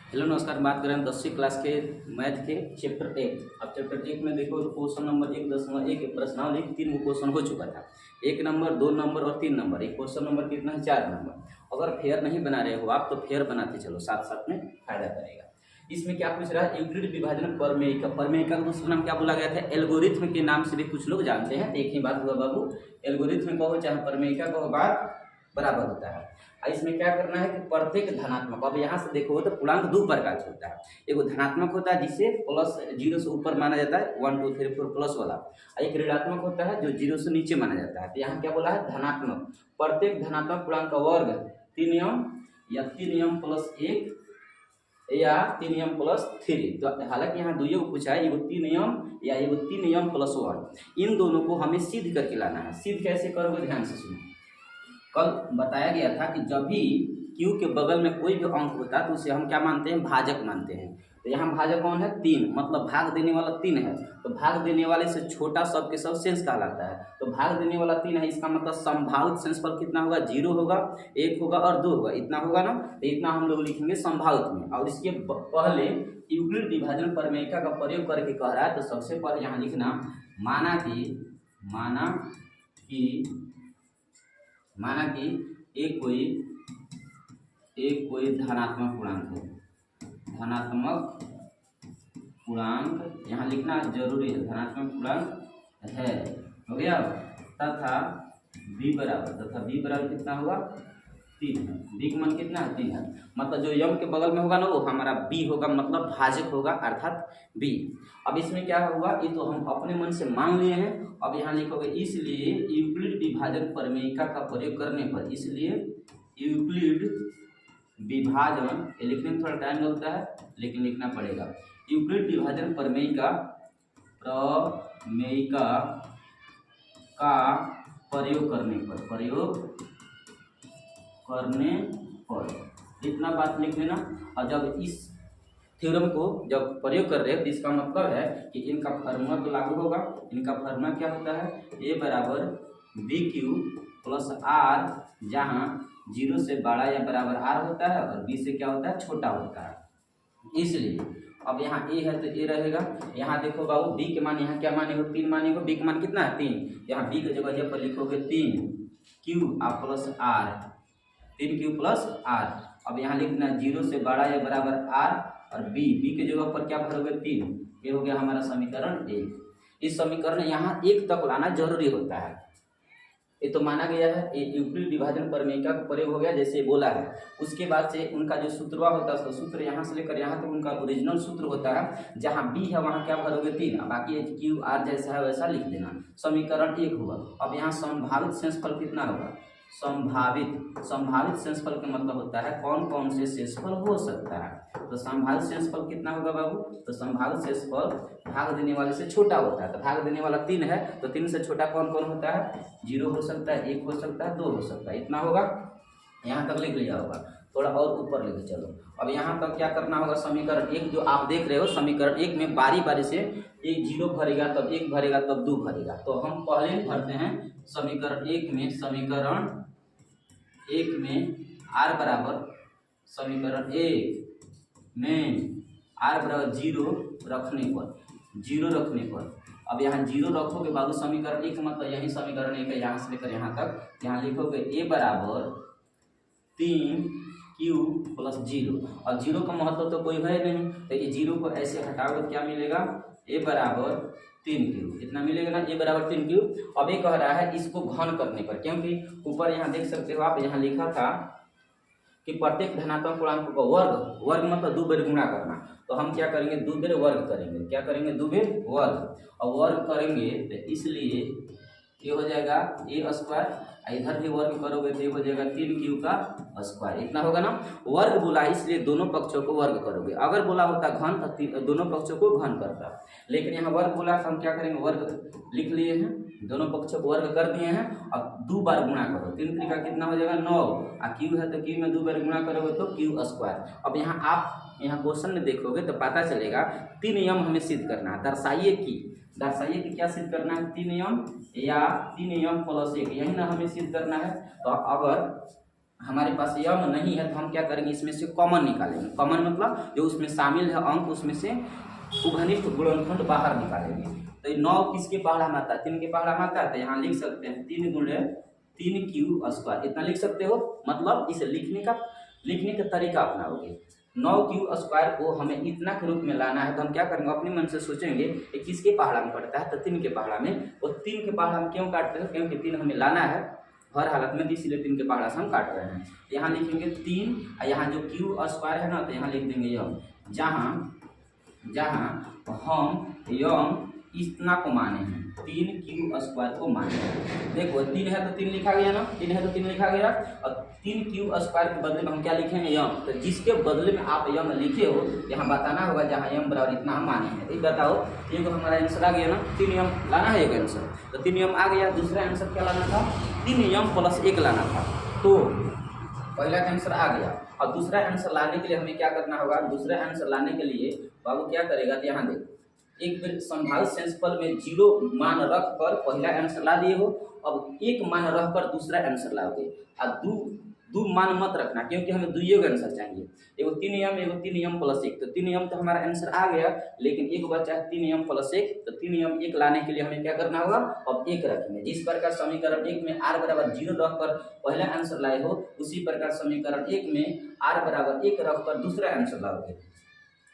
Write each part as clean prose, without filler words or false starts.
Hello नमस्कार। बात करें 10वीं क्लास के मैथ के चैप्टर 1। अब चैप्टर 1 में देखो तो क्वेश्चन नंबर 1.1 प्रश्नावली 3 क्वेश्चन हो चुका था। 1 नंबर 2 नंबर और 3 नंबर। एक क्वेश्चन नंबर कितना है 4 नंबर। अगर फेयर नहीं बना रहे हो आप तो फेयर बनाते चलो, साथ साथ में फायदा करेगा। इसमें क्या पूछ रहा है, यूक्लिड विभाजन प्रमेयिका। प्रमेयिका का दूसरा नाम क्या बोला गया था, एल्गोरिथ्म के नाम से भी कुछ लोग जानते हैं। एक ही बात हुआ बाबू, एल्गोरिथ्म कहो चाहे प्रमेयिका कहो बात बराबर होता है। इसमें क्या करना है कि प्रत्येक धनात्मक, अब यहाँ से देखो तो पूर्णांक दो प्रकार से होता है। एक धनात्मक होता है जिसे प्लस 0 से ऊपर माना जाता है, 1 2 3 4 प्लस वाला। एक ऋणात्मक होता है जो 0 से नीचे माना जाता है। तो यहाँ क्या बोला है, धनात्मक। प्रत्येक धनात्मक पूर्णांक का वर्ग 3m या 3m प्लस 1 या 3m प्लस 3। तो हालांकि यहाँ दुइयों को पूछा है, एगो 3m या एगो 3m प्लस 1। इन दोनों को हमें सिद्ध करके लाना है। सिद्ध कैसे करोगे, ध्यान से सुनो। कल बताया गया था कि जब भी q के बगल में कोई भी अंक होता है तो उसे हम क्या मानते हैं, भाजक मानते हैं। तो यहाँ भाजक कौन है, 3, मतलब भाग देने वाला 3 है। तो भाग देने वाले से छोटा सब के सब शेष कहलाता है। तो भाग देने वाला 3 है, इसका मतलब संभावित शेषफल कितना होगा, 0 होगा, 1 होगा और 2 होगा। इतना होगा ना, तो इतना हम लोग लिखेंगे संभावित में। और इसके पहले यूक्लिड विभाजन प्रमेयिका का प्रयोग करके कह रहा है। तो सबसे पहले यहाँ लिखना माना कि एक कोई धनात्मक पूर्णांक है। धनात्मक पूर्णांक यहाँ लिखना जरूरी है, धनात्मक पूर्णांक है, हो गया। तथा b बराबर कितना होगा, 3 है। b का मान कितना है, 3 है। मतलब जो यम के बगल में होगा ना वो हमारा b होगा, मतलब भाजक होगा अर्थात b। अब इसमें क्या होगा, ये तो हम अपने मन से मान लिए हैं। अब यहाँ लिखोगे इसलिए यूक्लिड विभाजन प्रमेयिका का प्रयोग करने पर, इसलिए यूक्लिड विभाजन, ये लिखने में थोड़ा टाइम लगता है लेकिन लिखना पड़ेगा। यूक्लिड विभाजन प्रमेयिका का प्रयोग करने पर इतना बात लिख लेना। और जब इस थ्योरम को जब प्रयोग कर रहे हैं तो इसका मतलब है कि इनका फार्मूला तो लागू होगा। इनका फार्मूला क्या होता है, a बराबर बी क्यू प्लस आर, जहाँ 0 से बड़ा या बराबर r होता है और b से क्या होता है, छोटा होता है। इसलिए अब यहाँ a है तो a रहेगा। यहाँ देखो बाबू b के मान यहाँ क्या मानेगा, 3 मानेगा। b का मान कितना है, 3। यहाँ b की जगह यहाँ पर लिखोगे 3q plus r, 3q plus r। अब यहाँ लिखना 0 से बड़ा या बराबर r और b की जगह पर क्या भरोगे, 3। ये हो गया हमारा समीकरण 1। इस समीकरण यहाँ 1 तक लाना जरूरी होता है। ये तो माना गया है, यूक्लिड विभाजन प्रमेयिका का प्रयोग हो गया जैसे बोला है। उसके बाद से उनका जो सूत्रवा होता है, सूत्र यहाँ से लेकर यहाँ तक उनका ओरिजिनल सूत्र होता है। जहाँ b है वहाँ क्या भरोगे, 3। बाकी q r जैसा है वैसा लिख देना। समीकरण 1 हुआ। अब यहाँ संभावित शेषफल कितना होगा, संभावित शेषफल का मतलब होता है कौन कौन से शेषफल हो सकता है। तो संभावित शेषफल कितना होगा बाबू, तो संभावित शेषफल भाग देने वाले से छोटा होता है। तो भाग देने वाला 3 है, तो 3 से छोटा कौन कौन होता है, 0 हो सकता है, 1 हो सकता है, 2 हो सकता है। इतना होगा, यहाँ तक लिख लिया होगा। थोड़ा और ऊपर लेके चलो। अब यहाँ तक क्या करना होगा, समीकरण 1 जो आप देख रहे हो, समीकरण 1 में बारी बारी से एक 0 भरेगा, तब 1 भरेगा, तब 2 भरेगा। तो हम पहले भरते हैं समीकरण 1 में। समीकरण 1 में r बराबर, समीकरण 1 में r बराबर 0 रखने पर अब यहाँ 0 रखोगे बाबू। समीकरण 1 मतलब यही समीकरण 1 है, यहाँ से लेकर यहाँ तक। यहाँ लिखोगे a बराबर 3q प्लस 0। और 0 का महत्व तो कोई है नहीं, तो ये 0 को ऐसे हटाओगे तो क्या मिलेगा, a बराबर 3q। इतना मिलेगा ना, a बराबर 3q। अब ये कह रहा है इसको घन करने पर, क्योंकि ऊपर यहाँ देख सकते हो आप, यहाँ लिखा था कि प्रत्येक धनात्मक पूर्णांक का वर्ग मतलब 2 बार गुणा करना। तो हम क्या करेंगे, 2 बार वर्ग करेंगे। क्या करेंगे, 2 बार वर्ग। और वर्ग करेंगे तो इसलिए ये हो जाएगा a स्क्वायर, इधर भी वर्ग करोगे तो ये हो जाएगा 3q का स्क्वायर। इतना होगा ना। वर्ग बोला इसलिए दोनों पक्षों को वर्ग करोगे। अगर बोला होता घन तो दोनों पक्षों को घन करता, लेकिन यहाँ वर्ग बोला तो हम क्या करेंगे, वर्ग लिख लिए हैं, दोनों पक्षों को वर्ग कर दिए हैं। अब 2 बार गुणा करो, 3 3 का कितना हो जाएगा 9। और q है तो q में 2 बार गुणा करोगे तो q स्क्वायर। अब यहाँ आप क्वेश्चन में देखोगे तो पता चलेगा 3 यम हमें सिद्ध करना है। दर्शाइए कि क्या सिद्ध करना है, 3 यम या 3 यम प्लस 1, यही ना हमें सिद्ध करना है। तो अगर हमारे पास यम नहीं है तो हम क्या करेंगे, इसमें से कॉमन निकालेंगे। कॉमन मतलब जो उसमें शामिल है अंक, उसमें से उभनिष्ठ गुणनखंड बाहर निकालेंगे। तो 9 किसके पहाड़ा में आता है, 3 के पहाड़ा में आता है। तो यहाँ लिख सकते हैं 3 गुणे 3 क्यू स्क्वायर, इतना लिख सकते हो। मतलब इसे लिखने का तरीका अपनाओगे। 9 क्यू स्क्वायर को हमें इतना के रूप में लाना है, तो हम क्या करेंगे, अपने मन से सोचेंगे कि किसके पहाड़ा में पड़ता है, तो 3 के पहाड़ा में। और 3 के पहाड़ा में क्यों काटते हैं, क्योंकि 3 हमें लाना है हर हालत में, इसीलिए 3 के पहाड़ा से हम काट रहे हैं। यहाँ लिखेंगे 3, और यहाँ जो क्यू स्क्वायर है ना, तो यहाँ लिख देंगे यम। जहाँ हम यम इतना को माने हैं, 3 क्यू स्क्वायर को माने हैं। देखो 3 है तो 3 लिखा गया ना, 3 है तो 3 लिखा गया। और 3 क्यू स्क्वायर के बदले में हम क्या लिखेंगे, यम। तो जिसके बदले में आप यम लिखे हो, यहाँ बताना होगा जहाँ यम बराबर इतना हम माने हैं। ये बताओ, ये तो हमारा आंसर आ गया ना, 3 यम लाना है एक आंसर। तो 3 यम आ गया। दूसरा आंसर क्या लाना था, 3 यम प्लस 1 लाना था। तो पहला आंसर आ गया। और दूसरा आंसर लाने के लिए हमें क्या करना होगा, दूसरा आंसर लाने के लिए बाबू क्या करेगा, तो यहाँ देखो, एक संभावित सेंसफल में 0 मान रख कर पहला आंसर ला दिए हो। अब 1 मान रख कर दूसरा आंसर लाओगे। और दो मान मत रखना, क्योंकि हमें दुइयो का आंसर चाहिए। एगो 3 यम, एगो 3 यम प्लस 1। तो 3 यम तो हमारा आंसर आ गया, लेकिन एक बचा है 3 यम प्लस 1। तो 3 यम 1 लाने के लिए हमें क्या करना होगा, अब 1 रखेंगे। जिस प्रकार समीकरण 1 में r बराबर 0 रखकर पहला आंसर लाए हो, उसी प्रकार समीकरण 1 में r बराबर 1 रखकर दूसरा आंसर लाओगे।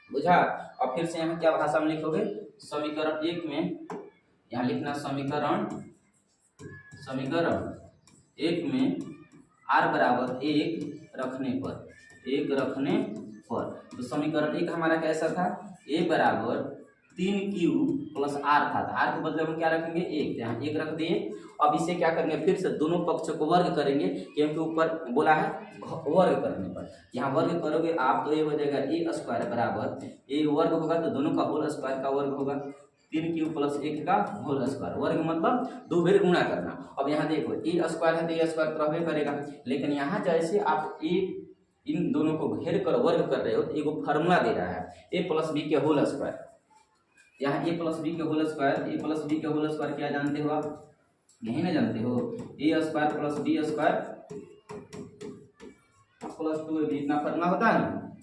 बुझा। और फिर से यहाँ क्या भाषा में लिखोगे, समीकरण 1 में यहाँ लिखना समीकरण 1 में r बराबर 1 रखने पर, तो समीकरण 1 हमारा कैसा था, a बराबर 3q प्लस r था। तो r के बदले हम क्या रखेंगे, 1। यहाँ 1 रख दिए। अब इसे क्या करेंगे, फिर से दोनों पक्षों को वर्ग करेंगे, क्योंकि ऊपर बोला है वर्ग करने पर। यहाँ वर्ग करोगे आप, तो ये हो जाएगा a स्क्वायर बराबर, a वर्ग होगा तो दोनों का होल स्क्वायर का वर्ग होगा, 3q प्लस 1 का होल स्क्वायर। वर्ग मतलब 2 बार गुणा करना। अब यहाँ देखो a स्क्वायर है तो a स्क्वायर तो रहबे करेगा, लेकिन यहाँ जैसे आप इन दोनों को घेर कर वर्ग कर रहे हो, तो एगो फार्मूला दे रहा है, a प्लस बी के होल स्क्वायर। यहाँ a प्लस बी के whole square, a plus b के होल स्क्वायर क्या जानते हो आप, नहीं ना जानते हो, a square plus b square plus 2ab, इतना फार्मूला होता है ना।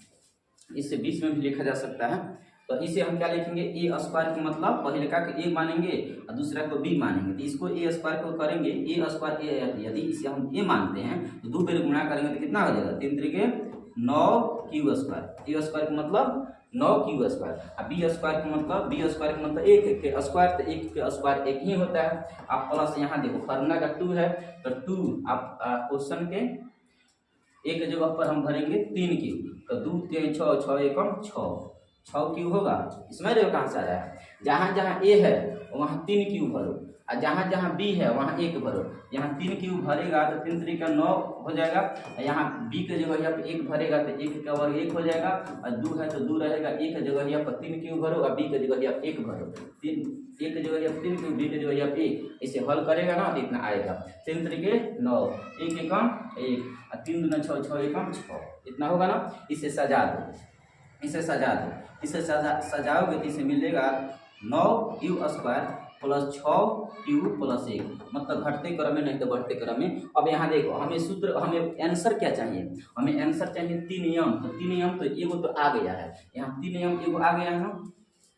इससे 20 में भी लिखा जा सकता है। तो इसे हम क्या लिखेंगे, a स्क्वायर का मतलब पहले का a मानेंगे और दूसरा को b मानेंगे। तो इसको a स्क्वायर को करेंगे a स्क्वायर, यदि इसे हम a मानते हैं तो 2 बार गुणा करेंगे तो कितना हो जाएगा, 3 तरीके 9 क्यू स्क्वायर। a स्क्वायर का मतलब 9 क्यू स्क्वायर। अब b स्क्वायर का मतलब 1 के स्क्वायर, तो 1 के स्क्वायर 1 ही होता है। आप प्लस यहाँ देखो फार्मूला का 2 है, तो 2 आप क्वेश्चन के एक जगह पर हम भरेंगे 3 क्यू, तो 2 3 6 6 एकम 6 क्यू होगा। इसमें देखो कहाँ से आ रहा है, जहाँ जहाँ a है वहाँ 3 क्यू भरो, और जहाँ जहाँ b है वहाँ 1 भरो। यहाँ 3 क्यू भरेगा तो 3 3 का 9 हो जाएगा, और यहाँ b के जगह यहाँ पे 1 भरेगा तो 1 का वर्ग 1 हो जाएगा, और 2 है तो 2 रहेगा। a के जगह यहाँ पर 3 क्यू भरो और b के जगह यहाँ 1 भरो। 3 a के जगह यहाँ 3 क्यू, b के जगह यहाँ 1, इसे हल करेगा ना तो इतना आएगा। 3 तरीके 9, 1 एकम 1, और 3 दूना 6 6 एकम 6, इतना होगा ना। इसे सजा दो, इसे सजाओगे तो इसे मिलेगा 9 Q square plus 6 Q plus 1, मतलब घटते क्रम में नहीं तो बढ़ते क्रम में। अब यहाँ देखो हमें आंसर क्या चाहिए, हमें आंसर चाहिए 3 यम। तो 3 यम तो एगो तो आ गया है, यहाँ 3 यम एगो आ गया है ना,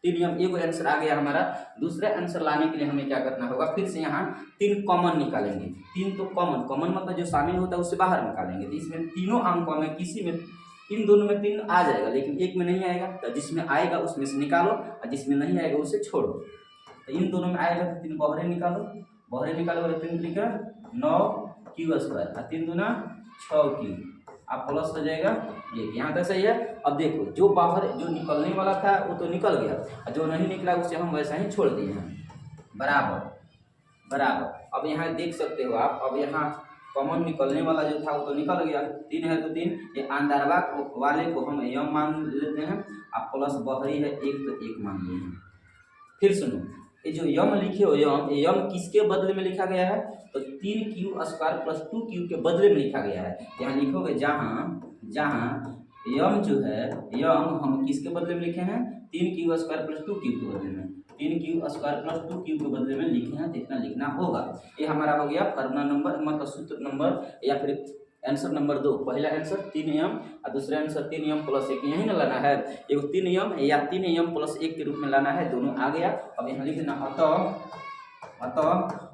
3 यम एगो आंसर आ गया हमारा। दूसरा आंसर लाने के लिए हमें क्या करना होगा, फिर से यहाँ 3 कॉमन निकालेंगे। 3 तो कॉमन मतलब जो शामिल होता है उससे बाहर निकालेंगे। तो इसमें तीनों अंकों में किसी में, इन दोनों में 3 आ जाएगा, लेकिन एक में नहीं आएगा। तो जिसमें आएगा उसमें से निकालो, और जिसमें नहीं आएगा उसे छोड़ो। तो इन दोनों में आएगा तो 3 बहरे निकालो, तो 3 तरीका 9 क्यू स्क्वायर, और 3 दूना 6 क्यू, आप प्लस हो जाएगा ये। यहाँ तक सही है। अब देखो जो बाहर जो निकलने वाला था वो तो निकल गया, और जो नहीं निकला उसे हम वैसा ही छोड़ दिए हैं, बराबर। अब यहाँ देख सकते हो आप, अब यहाँ कॉमन निकलने वाला जो था वो तो निकल गया, 3 है तो 3, ये अंदरवा वाले को हम यम मान लेते हैं, आप प्लस बहरी है 1 तो 1 मान लिए हैं। फिर सुनो, ये जो यम लिखे हो, यम किसके बदले में लिखा गया है, तो 3 क्यू स्क्वायर प्लस 2 क्यू के बदले में लिखा गया है। यहाँ लिखोगे जहाँ यम जो है, यम हम किसके बदले में लिखे हैं, 3 क्यू स्क्वायर प्लस 2 क्यू के बदले में, 3 क्यू स्क्वायर प्लस 2 क्यू के बदले में लिखे हैं, तो इतना लिखना होगा। ये हमारा हो गया फार्मूला नंबर, मतलब सूत्र नंबर या फिर आंसर नंबर 2, पहला आंसर 3m और दूसरा आंसर 3m प्लस 1 यही ना लाना है। एगो 3m या 3m प्लस 1 के रूप में लाना है, दोनों आ गया। अब यहाँ लिख देना अतः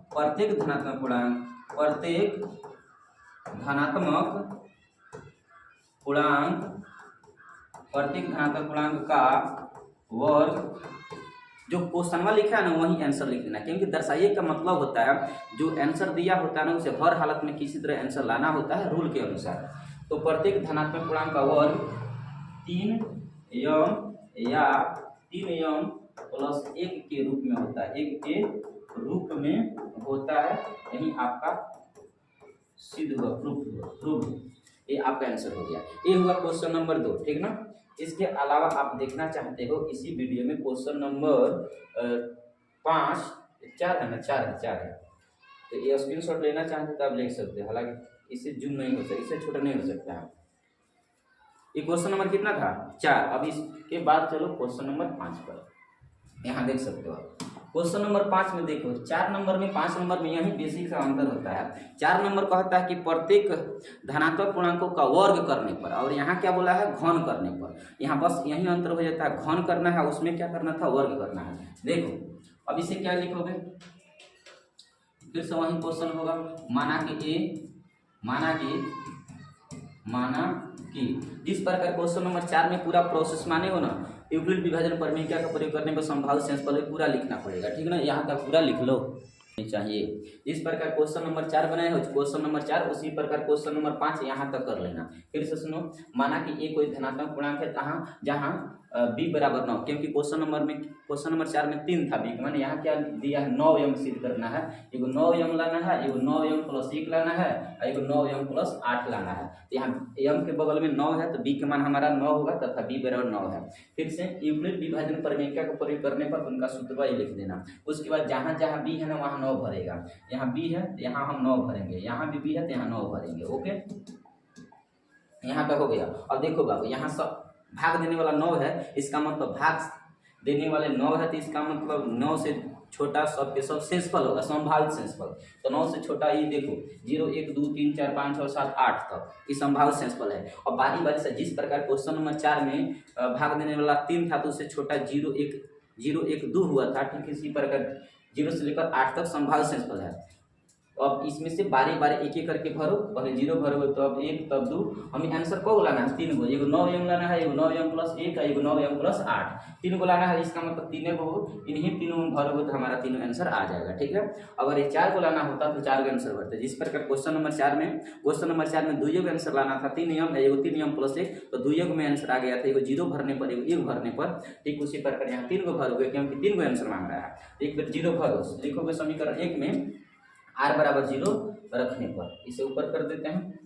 प्रत्येक धनात्मक पूर्णांक का वर्ग, जो क्वेश्चन लिखा है ना वही आंसर लिख देना, क्योंकि दर्शाइए का मतलब होता है जो आंसर दिया होता है ना उसे हर हालत में किसी तरह आंसर लाना होता है रूल के अनुसार। तो प्रत्येक धनात्मक पूर्णांक का वर्ग 3m या 3m प्लस 1 के रूप में होता है, 1 के रूप में होता है। यही आपका सिद्ध हुआ, प्रूफ। ये आपका आंसर हो गया। ये हुआ क्वेश्चन नंबर 2, ठीक ना। इसके अलावा आप देखना चाहते हो इसी वीडियो में क्वेश्चन नंबर 5, 4 है ना, 4 है। तो ये स्क्रीनशॉट लेना चाहते तो आप ले सकते हैं, हालांकि इससे जूम नहीं हो सकता, इससे छोटा नहीं हो सकता है। ये क्वेश्चन नंबर कितना था? 4। अब इसके बाद चलो क्वेश्चन नंबर 5 पर। यहाँ देख सकते हो क्वेश्चन नंबर 5 में देखो, 4 नंबर में 5 नंबर में यही बेसिक सा अंतर होता है। 4 नंबर कहता है कि प्रत्येक धनात्मक पूर्णांकों का वर्ग करने पर, और यहाँ क्या बोला है? घन करने पर। यहाँ बस यही अंतर हो जाता है, घन करना है, उसमें क्या करना था? वर्ग करना है। देखो अब इसे क्या लिखोगे, फिर से वही क्वेश्चन होगा। माना कि जिस प्रकार क्वेश्चन नंबर 4 में पूरा प्रोसेस माने हो ना, यूक्लिड विभाजन प्रमेय का प्रयोग करने पर संभावित शेषफल पूरा लिखना पड़ेगा, ठीक ना। यहाँ तक पूरा लिख लो चाहिए। जिस प्रकार क्वेश्चन नंबर 4 बनाए हो क्वेश्चन नंबर 4, उसी प्रकार क्वेश्चन नंबर 5 यहाँ तक कर लेना। फिर से सुनो, माना कि ये कोई धनात्मक पूर्णांक है जहाँ b बराबर 9, क्योंकि क्वेश्चन नंबर 4 में 3 था b, मैंने यहाँ क्या दिया है? 9m सिद्ध करना है। एगो 9m लाना है, एगो 9m प्लस 1 लाना है, एगो 9m प्लस 8 लाना है। यहाँ m के बगल में 9 है तो b के मान हमारा 9 होगा तथा b बराबर 9 है। फिर से यूक्लिड विभाजन प्रमेय का प्रयोग करने पर उनका सूत्र ये लिख देना। उसके बाद जहाँ जहाँ b है ना वहाँ 9 भरेगा। यहाँ b है यहाँ हम 9 भरेंगे, यहाँ भी b है तो यहाँ 9 भरेंगे। ओके, यहाँ तक हो गया। अब देखो बाबू, यहाँ सब भाग देने वाला 9 है, इसका मतलब भाग देने वाले 9 है, तो इसका मतलब 9 से छोटा सब के सब शेषफल होगा, संभावित शेषफल। तो 9 से छोटा ये देखो 0, 1, 2, 3, 4, 5, 6, 7, 8 तक ये संभावित शेषफल है। और बारी बारी से जिस प्रकार क्वेश्चन नंबर 4 में भाग देने वाला 3 था तो उससे छोटा 0, 1, 2 हुआ था, ठीक इसी प्रकार 0 से लेकर 8 तक संभावित शेषफल है। अब इसमें से बारी बारी एक एक करके भरो, पहले 0 भरोगे तो अब 1 तब 2, हमें आंसर को लाना है 3 गो, एगो 9m लाना है, एगो 9m प्लस 1, एगो 9m प्लस 8, 3 गो लाना है। इसका मतलब 3 गो, इन्हीं तीनों में भरोगे तो हमारा तीनों आंसर आ जाएगा, ठीक है। अगर ये 4 को लाना होता तो 4 का आंसर भरते। जिस प्रकार क्वेश्चन नंबर 4 में 2 का आंसर लाना था 3m, एगो 3m प्लस 1, तो 2 में आंसर आ गया था, एगो 0 भरने पर, एगो 1 भरने पर। ठीक उसी प्रकार यहाँ 3 को भरोगे, क्योंकि 3 को आंसर मांग रहा है। एक बार 0 भरो, लिखोगे समीकरण 1 में r बराबर 0 रखने पर, इसे ऊपर कर देते हैं,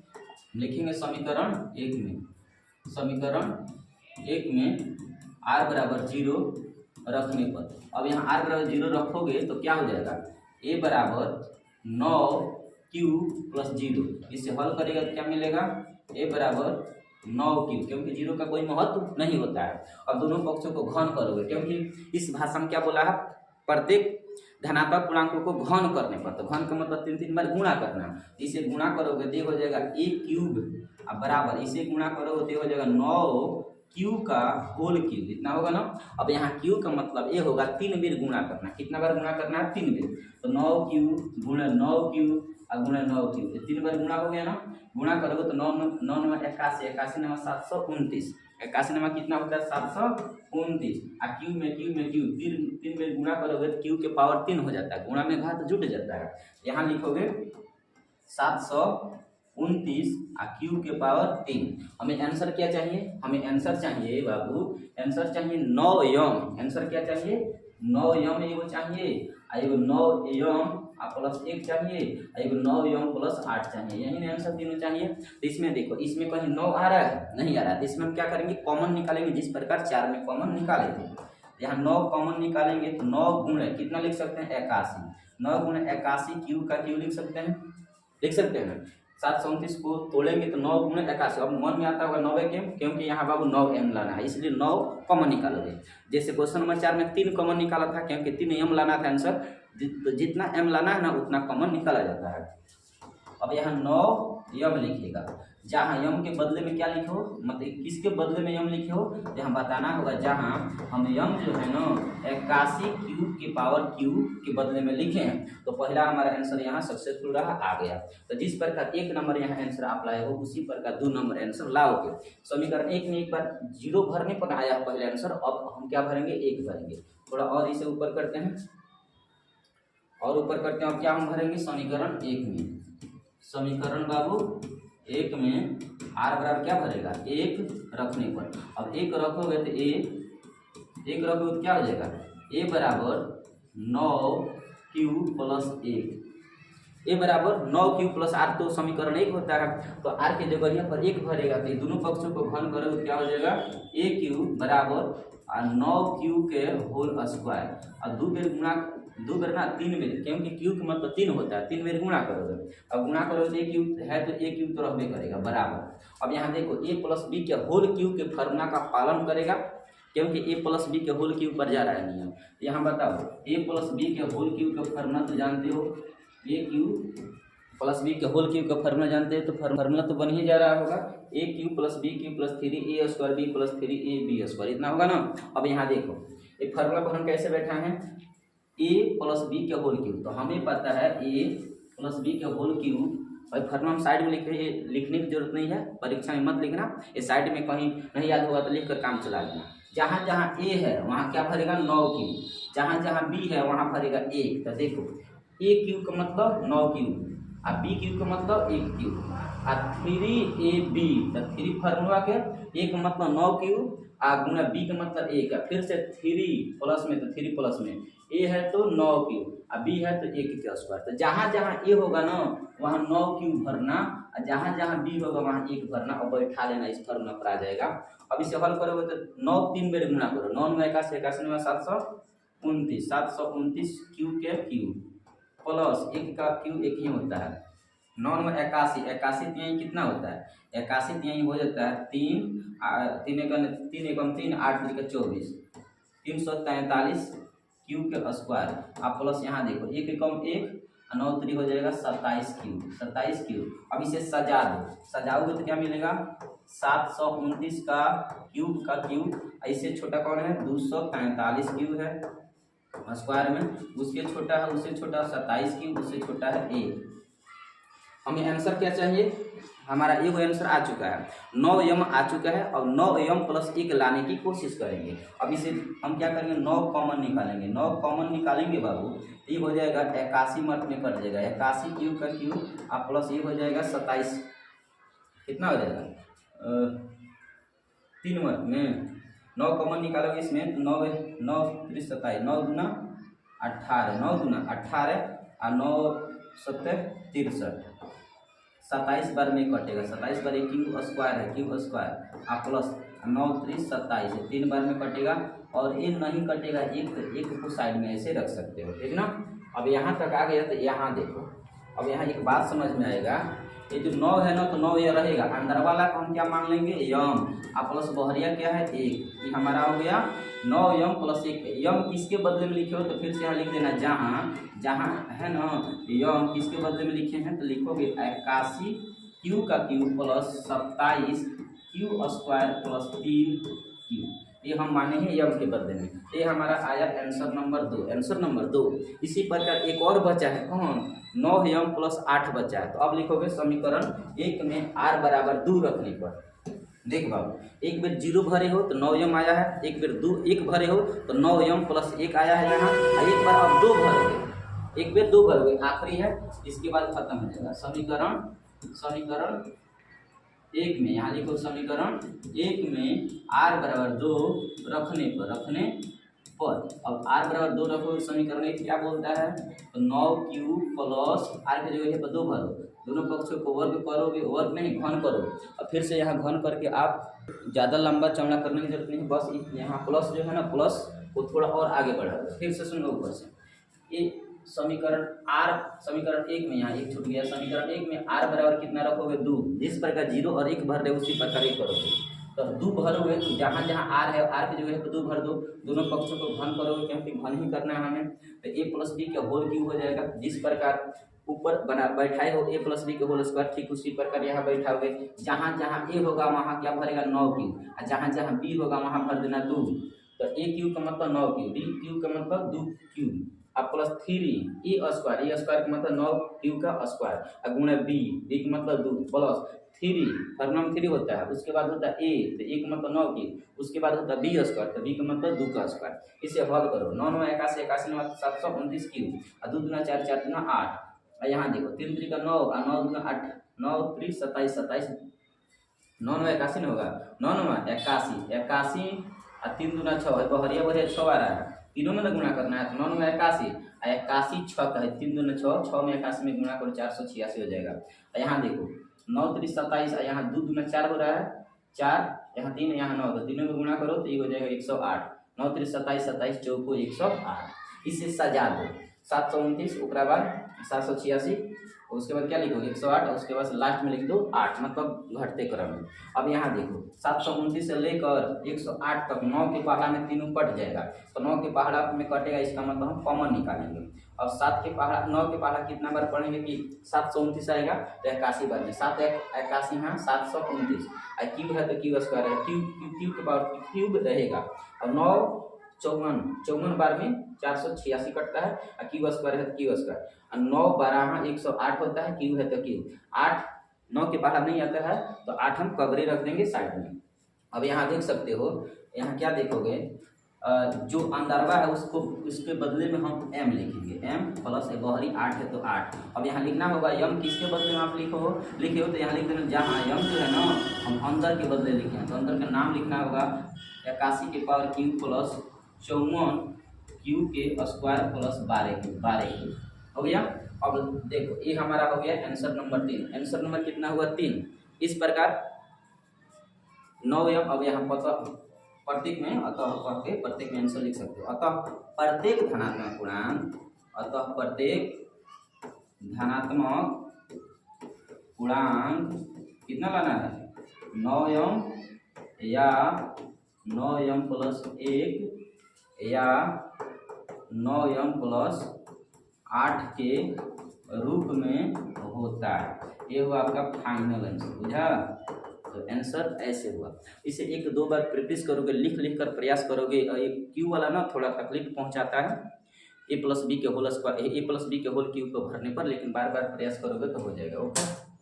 लिखेंगे समीकरण 1 में r बराबर 0 रखने पर। अब यहाँ r बराबर 0 रखोगे तो क्या हो जाएगा? a बराबर 9q प्लस 0, इससे हल करेगा तो क्या मिलेगा? a बराबर 9q, क्योंकि 0 का कोई महत्व नहीं होता है। अब दोनों पक्षों को घन करोगे, क्योंकि इस भाषा में क्या बोला है? प्रत्येक धनात्मक पूर्णांकों को घन करने पर, तो घन का मतलब 3 बार गुणा करना। इसे गुणा करोगे तो हो जाएगा a क्यूब, अब बराबर इसे गुणा करोगे तो हो जाएगा 9q का होल क्यूब, इतना होगा ना। अब यहाँ q का मतलब ये होगा 3 बार गुणा करना। कितना बार गुणा करना है? 3 बार। तो 9q गुणा 9q और गुणा 9q, 3 बार गुणा हो गया ना। गुणा करोगे तो 9 9 81, 81 9 729, 81 नमा कितना होता है? 729। और क्यू में तीन बार गुणा करोगे तो क्यू के पावर 3 हो जाता है, गुणा में घात जुट जाता है। यहाँ लिखोगे 729 और क्यू के पावर 3। हमें आंसर क्या चाहिए? हमें आंसर चाहिए बाबू, आंसर चाहिए 9m। आंसर क्या चाहिए? 9m एगो चाहिए, एगो 9m प्लस 1 चाहिए, एगो 9m प्लस 8 चाहिए। यही आंसर तीनों चाहिए। तो इसमें देखो, इसमें कहीं 9 आ रहा है? नहीं आ रहा है। तो इसमें हम क्या करेंगे? कॉमन निकालेंगे, जिस प्रकार 4 में कॉमन निकाले थे। यहाँ 9 कॉमन निकालेंगे तो 9 गुणे कितना लिख सकते हैं? 81। 9 गुणे 81 क्यू का क्यू लिख सकते हैं। 729 को तोड़ेंगे तो 9 गुणे 81। अब मन में आता होगा 9 के, क्योंकि यहाँ बाबू 9m लाना है, इसलिए 9 कॉमन निकालोगे। जैसे क्वेश्चन नंबर 4 में 3 कॉमन निकाला था, क्योंकि 3m लाना था आंसर, तो जितना m लाना है ना उतना कॉमन निकाला जाता है। अब यहाँ 9 यम लिखिएगा। जहाँ यम के बदले में क्या लिखे हो, मतलब किसके बदले में यम लिखे हो, यहाँ बताना होगा। जहाँ हम यम जो है ना 81 क्यूब की पावर क्यूब के बदले में लिखे हैं, तो पहला हमारा आंसर यहाँ सक्सेसफुल रहा, आ गया। तो जिस प्रकार 1 नंबर यहाँ आंसर आप लाए हो, उसी प्रकार 2 नंबर आंसर लाओगे। समीकरण 1 में एक बार 0 भरने पर आया पहले आंसर, अब हम क्या भरेंगे, 1 भरेंगे। थोड़ा और इसे ऊपर करते हैं, और ऊपर करते हैं। अब क्या हम भरेंगे समीकरण 1 में, समीकरण बाबू 1 में आर बराबर क्या भरेगा, 1 रखने पर। अब 1 रखोगे तो एक रखोगे तो क्या हो जाएगा, ए बराबर 9 क्यू प्लस 1। ए बराबर 9 क्यू प्लस आर, तो समीकरण 1 होता है। तो आर के जगह यहाँ पर 1 भरेगा, तो दोनों पक्षों को घन करोगे तो क्या हो जाएगा, ए क्यू बराबर 9 क्यू के होल स्क्वायर। और 2 बेर ना 3 बेर, क्योंकि क्यूब का मतलब 3 होता है, 3 बेर गुणा करोगे। अब गुणा करोगे तो ए क्यूब है, तो ए क्यूब तो रहबे करेगा बराबर। अब यहाँ देखो ए प्लस बी के होल क्यूब के फॉर्मूला का पालन करेगा, क्योंकि ए प्लस बी के होल क्यूब पर जा रहा है नियम। यहाँ बताओ ए प्लस बी के होल क्यूब का फॉर्मूला तो जानते हो, ए क्यूब प्लस बी के होल क्यूब का फॉर्मूला जानते हैं, तो फॉर्मूला तो बन ही जा रहा होगा, A cube plus B cube plus 3 A square B plus 3 A B square, इतना होगा ना। अब यहाँ देखो एक फॉर्मूला पर हम कैसे बैठा है, ए प्लस बी के होल क्यूब, तो हमें पता है ए प्लस बी के होल क्यूब। और फॉर्मूला हम साइड में लिख रहे हैं, लिखने की जरूरत नहीं है, परीक्षा में मत लिखना, ये साइड में कहीं नहीं याद होगा तो लिख कर काम चला लेना। जहाँ जहाँ ए है वहाँ क्या भरेगा 9 क्यूब, जहाँ जहाँ बी है वहाँ भरेगा 1। तो देखो ए क्यूब का मतलब 9 क्यूब, और बी क्यूब का मतलब 1 क्यूब, और 3ab, तो 3 फॉर्मूला के ए का मतलब 9 क्यूब, आ गुना बी का मतलब 1 है, फिर से 3 प्लस में, तो 3 प्लस में ए है तो 9 क्यूब, और बी है तो 1 के स्क्वायर। तो जहाँ जहाँ ए होगा ना वहाँ 9 क्यूब भरना, और जहाँ जहाँ बी होगा वहाँ 1 भरना, और बैठा लेना, इस फॉर्मूला पर आ जाएगा। अब इसे हल करोगे तो 9 3 बेर गुणा करो, 9 में 81, 81 में 729, 729 क्यूब के क्यूब प्लस 1 का क्यूब 1 ही होता है, 9 में 81, 81 तिहाई कितना होता है, 81 तिहाई हो जाता है 3 एकम 3 8 3 का 24, 343 क्यूब के स्क्वायर। आप प्लस यहाँ देखो 1 एकम 1 और 9 3 हो जाएगा 27 क्यूब, 27 क्यूब। अब इसे सजा दो, सजाओगे तो क्या मिलेगा 729 का क्यूब, इससे छोटा कौन है 243 क्यूब है स्क्वायर में, उसके छोटा है, उससे छोटा 27 क्यूब, उससे छोटा है 1। हमें आंसर क्या चाहिए, हमारा एक आंसर आ चुका है, 9 यम आ चुका है। और 9 यम प्लस 1 लाने की कोशिश करेंगे। अब इसे हम क्या करेंगे 9 कॉमन निकालेंगे, 9 कॉमन निकालेंगे बाबू, ये हो जाएगा 81 मत में कट जाएगा, 81 क्यूब का क्यूब आप प्लस ये हो जाएगा 27, कितना हो जाएगा 3 मत में 9 कॉमन निकालोगे इसमें, तो 9 9 3 27, 9 दूना 18, 9 दूना 18 और 9 7 63, 27 बार में कटेगा, 27 बार एक क्यूब स्क्वायर है, क्यूब स्क्वायर आप प्लस 9 3 27 है, 3 बार में कटेगा। और ये नहीं कटेगा, एक को साइड में ऐसे रख सकते हो, ठीक ना। अब यहाँ तक आ गया, तो यहाँ देखो, अब यहाँ एक बात समझ में आएगा, ये जो 9 है ना, तो 9 ये रहेगा, अंदर वाला को हम क्या मान लेंगे यम, आप प्लस बहरिया क्या है 1, ये हमारा हो गया 9 यम प्लस 1। यम किसके बदले में लिखे हो, तो फिर से यहाँ लिख देना, जहाँ है ना यम किसके बदले में लिखे हैं, तो लिखोगे 81 क्यूब का cube plus 27 cube square plus 3 cube, ये हम माने हैं यम के बदले में। ये हमारा आया आंसर नंबर 2, आंसर नंबर 2। इसी प्रकार एक और बचा है, कौन 9 यम प्लस 8 बचा है। तो अब लिखोगे समीकरण 1 में आर बराबर 2 रखने पर, देख बाबू एक बेर 0 भरे हो तो 9 यम आया है, एक बेर 1 भरे हो तो 9 यम प्लस 1 आया है यहाँ, और एक बार अब 2 भरोगे, एक बेर 2 भरोगे, आखिरी है, इसके बाद खत्म हो जाएगा। समीकरण 1 में यहाँ लिखो, समीकरण 1 में आर बराबर 2 रखने पर, अब आर बराबर 2 रखो, समीकरण 1 क्या बोलता है, तो 9 क्यूब प्लस आर की जगह पर 2 भरो, दोनों पक्षों को वर्ग करोगे, वर्ग नहीं घन करो, और फिर से यहाँ घन करके आप ज़्यादा लंबा चौड़ा करने की जरूरत नहीं, बस यहाँ प्लस जो है ना, प्लस को थोड़ा और आगे बढ़ा दो। फिर से सुनो ऊपर से, ये समीकरण 1 में यहाँ 1 छूट गया, समीकरण 1 में आर बराबर कितना रखोगे 2, जिस प्रकार 0 और 1 भर रहे उसी प्रकार 1 करोगे, तो दो भरोगे तो जहाँ जहाँ आर है आर की जगह पे 2 भर दो, दोनों पक्षों को घन करोगे क्योंकि घन ही करना है हमें। तो ए प्लस बी का होल क्यूब हो जाएगा। जिस प्रकार ऊपर बना बैठाए हो ए प्लस बी के होल स्क्वायर, ठीक उसी प्रकार यहाँ बैठाओगे। जहाँ जहाँ ए होगा वहाँ क्या भरेगा 9 क्यूब, और जहाँ जहाँ बी होगा वहाँ भर देना 2। तो ए क्यूब का मतलब 9 क्यूब, बी क्यूब का मतलब 2 क्यूब, अब plus 3 A square, A square का मतलब 9 क्यूब का स्क्वायर, और गुणा बी, बी का मतलब 2 प्लस 3, फॉर्मूला 3 होता है। उसके बाद होता है ए, तो ए का मतलब 9 क्यूब, उसके बाद होता है बी स्क्वायर, तो बी का मतलब 2 का स्क्वायर। इसे हल करो, 9 9 81 81 9 729 क्यूब, और 2 दूना 4 4 दूना 8, और यहाँ देखो 3 3 का 9 और 9 दूना 8, 9 3 27 27, 9 9 81 नहीं होगा, 9 9 81 81, और 3 दूना 6 है, बहरिया बहरिया 6 आ रहा है, तीनों में ना गुणा करना है। तो 9 9 81 और 81 6 का है, 3 दूना 6, 6 में 81 में गुणा करो 486 हो जाएगा। और यहाँ देखो 9 3 27, और यहाँ 2 दूना 4 हो रहा है 4, यहाँ 3 यहाँ 9, तो तीनों में गुणा करो तो ये हो जाएगा 108, 9 3 27 27 चौको 108। इसे सजा दो 729, उसके बाद 786, उसके बाद क्या लिखो 108, और उसके बाद लास्ट में लिख दो 8, मतलब घटते क्रम में। अब यहाँ देखो 729 से लेकर 108 तक 9 के पहाड़ा में तीनों कट जाएगा, तो 9 के पहाड़ा में कटेगा, इसका मतलब हम कॉमन निकालेंगे। अब 7 के पहाड़ा 9 के पहाड़ा कितना बार पढ़ेंगे कि 729 आएगा तो 81 बार में 7 81 हाँ 729, और क्यूब है तो क्यू स्क्वायर है, क्यूब के पावर क्यूब रहेगा, और 9 54 बार में 486 कटता है, और क्यू स्क्वायर है तो क्यू स्क्वायर, और 9 12 108 होता है, क्यू है तो क्यू 8, 9 के बाहर नहीं आता है तो 8 हम कबरे रख देंगे साइड में। अब यहाँ देख सकते हो, यहाँ क्या देखोगे, जो अंदरवा है उसको उसके बदले में हम m लिखेंगे, m प्लस बहरी 8 है तो 8। अब यहाँ लिखना होगा m किसके बदले में आप लिखे हो तो यहाँ लिख देना, जहाँ m जो है ना हम अंदर के बदले लिखे हैं तो अंदर का नाम लिखना होगा 81 के पावर क्यूब प्लस 54 क्यूब के स्क्वायर प्लस 12 क्यूब हो गया। अब देखो ये हमारा हो गया आंसर नंबर 3। आंसर नंबर कितना हुआ 3। इस प्रकार 9m, अब यहाँ पता प्रत्येक में अतः कह के प्रत्येक में आंसर लिख सकते हो। अतः प्रत्येक धनात्मक पूर्णांक, अतः प्रत्येक धनात्मक पूर्णांक कितना लाना है 9m या 9m प्लस 1 या 9m प्लस 8 के रूप में होता है। ये हुआ आपका फाइनल आंसर, बुझा। तो आंसर ऐसे हुआ। इसे 1-2 बार प्रैक्टिस करोगे, लिख लिख कर प्रयास करोगे। ये क्यू वाला ना थोड़ा तकलीफ पहुंचाता है, ए प्लस बी के होल स्क्वायर, ए प्लस बी के होल क्यूब को भरने पर, लेकिन बार बार प्रयास करोगे तो हो जाएगा। ओके।